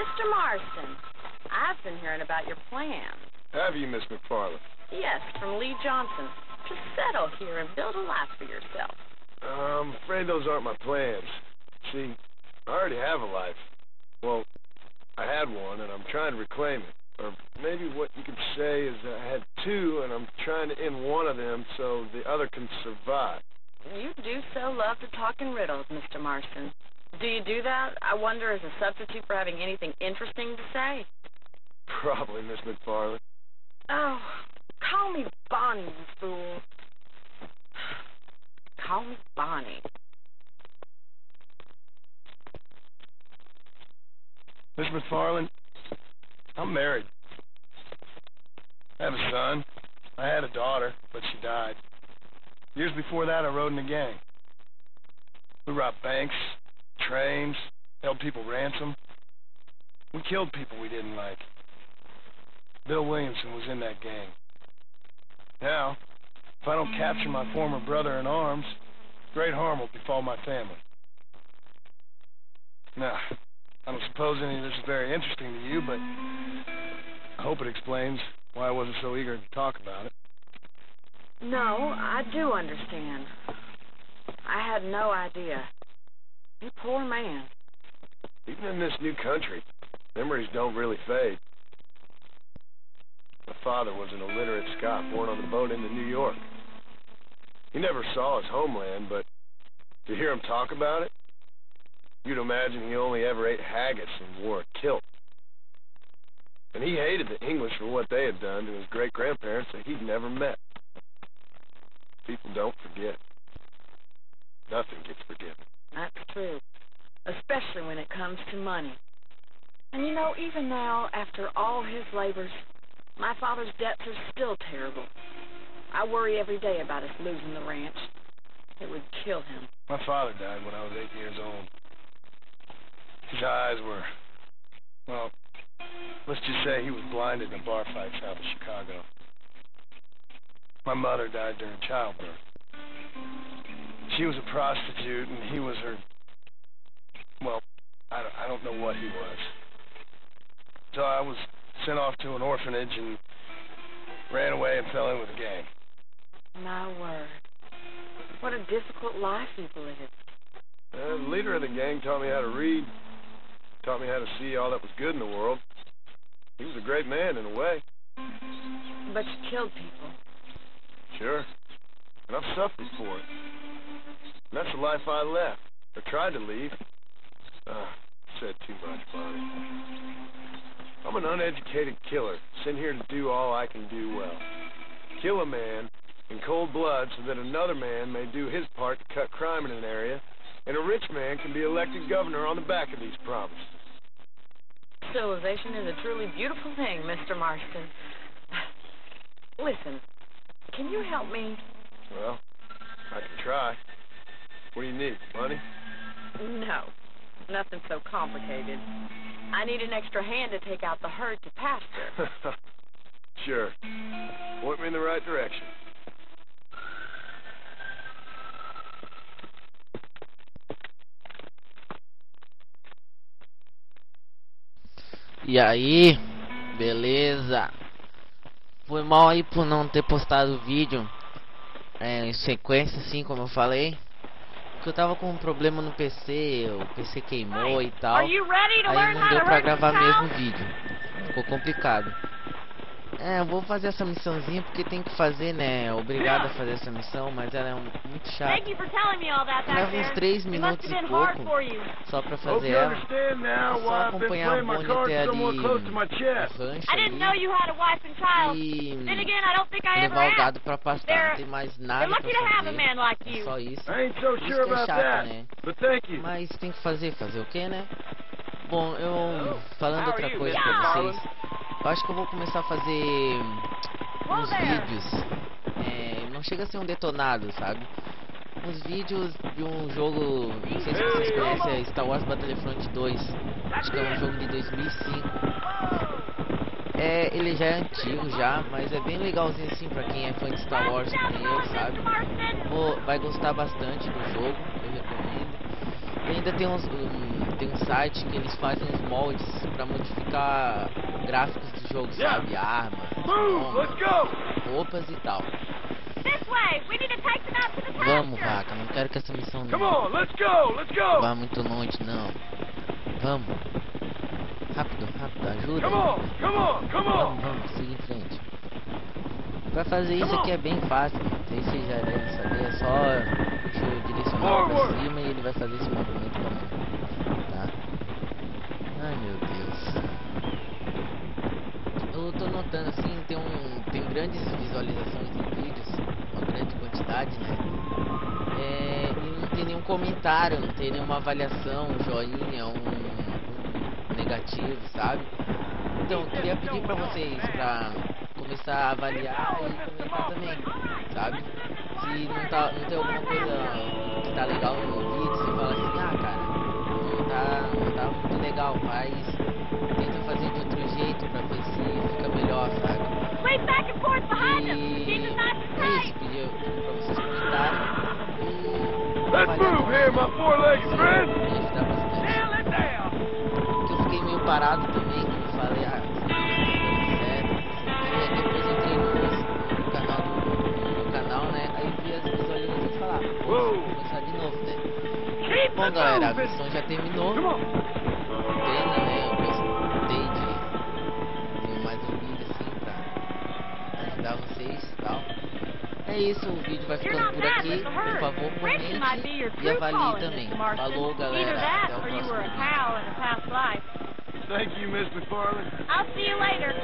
Mr. Marston, I've been hearing about your plans. Have you, Miss McFarland? Yes, from Lee Johnson. To settle here and build a life for yourself. I'm afraid those aren't my plans. See, I already have a life. Well, I had one, and I'm trying to reclaim it. Or maybe what you could say is that I had two, and I'm trying to end one of them so the other can survive. You do so love to talk in riddles, Mr. Marston. Do you do that, I wonder, as a substitute for having anything interesting to say? Probably, Miss McFarland. Oh, call me Bonnie, you fool. Call me Bonnie. Miss McFarland, I'm married. I have a son. I had a daughter, but she died. Years before that, I rode in a gang. We robbed banks, trains, held people ransom. We killed people we didn't like. Bill Williamson was in that gang. Now, if I don't capture my former brother in arms, great harm will befall my family. Now, I don't suppose any of this is very interesting to you, but I hope it explains why I wasn't so eager to talk about it. No, I do understand. I had no idea. You poor man. Even in this new country, memories don't really fade. My father was an illiterate Scot born on a boat into New York. He never saw his homeland, but to hear him talk about it, you'd imagine he only ever ate haggis and wore a kilt. And he hated the English for what they had done to his great-grandparents that he'd never met. People don't forget. Nothing gets forgiven. That's true. Especially when it comes to money. And you know, even now, after all his labors, my father's debts are still terrible. I worry every day about us losing the ranch. It would kill him. My father died when I was 8 years old. His eyes were, well, let's just say he was blinded in a bar fight south of Chicago. My mother died during childbirth. She was a prostitute, and he was her, well, I don't know what he was. So I was sent off to an orphanage and ran away and fell in with a gang. My word. What a difficult life you've lived. The leader of the gang taught me how to read, taught me how to see all that was good in the world. He was a great man in a way. But you killed people. Sure. And I've suffered for it. And that's the life I left, or tried to leave. Said too much, Bonnie. I'm an uneducated killer, sent here to do all I can do well. Kill a man in cold blood so that another man may do his part to cut crime in an area, and a rich man can be elected governor on the back of these promises. Civilization is a truly beautiful thing, Mr. Marston. Listen, can you help me? Well, I can try. What do you need, money? No, nothing so complicated. I need an extra hand to take out the herd to pasture. Sure. Point me in the right direction. E aí, beleza? Foi mal aí por não ter postado o vídeo em sequência, assim como eu falei. Porque eu tava com um problema no PC, o PC queimou e tal. Aí não deu pra gravar mesmo o vídeo. Ficou complicado. Eu vou fazer essa missãozinha porque tem que fazer, né? Obrigado a fazer essa missão, mas ela é muito chata. Leva uns 3 minutos e pouco só pra fazer ela. É só acompanhar a Bonnie até ali no rancho ali e levar o gado pra pastar. Não tem mais nada pra fazer. É só isso. Isso que é chato, né? Mas tem que fazer o que, né? Bom, eu falando outra coisa pra vocês, eu acho que eu vou começar a fazer uns vídeos, não chega a ser um detonado, sabe? Uns vídeos de um jogo, não sei se vocês conhecem, é Star Wars Battlefront 2, acho que é um jogo de 2005. Ele já é antigo já, mas é bem legalzinho assim pra quem é fã de Star Wars, que nem eu, sabe? Vai gostar bastante do jogo, eu recomendo. E ainda tem tem um site que eles fazem os moldes pra modificar gráficos do jogo, sabe? Armas, bombas, roupas e tal. Vamos, vaca, não quero que essa missão não vá muito longe, não. Vamos. Rápido, rápido, ajuda. Vamos, seguir em frente. Pra fazer isso aqui é bem fácil, não sei se vocês já devem saber, é só deixa eu direcionar pra cima e ele vai fazer esse movimento pra mim, tá? Ai meu Deus. Eu tô notando assim, tem grandes visualizações em vídeos, uma grande quantidade, né? E não tem nenhum comentário, não tem nenhuma avaliação, um joinha, um negativo, sabe? Então, eu queria pedir pra vocês pra começar a avaliar e comentar também, sabe? Se não tem alguma coisa que tá legal no vídeo, você fala assim, ah cara, não tá muito legal, faz, tenta fazer de outro jeito pra ver se fica melhor, sabe? E é isso, pedir pra vocês comentarem e avaliar também, né? Isso me ajudar bastante. Porque eu fiquei meio parado também, como eu falei, ah, depois entrei no meu canal, né? Aí vi as visualizações e falei, vou começar de novo, né? Bom, galera, a missão já terminou. Pena, né? Eu gostei de ter mais um vídeo assim pra ajudar vocês e tal. É isso, o vídeo vai ficando por aqui. Por favor, comente e avalie também. Falou, galera. Até o próximo vídeo. Thank you, Miss McFarland. I'll see you later.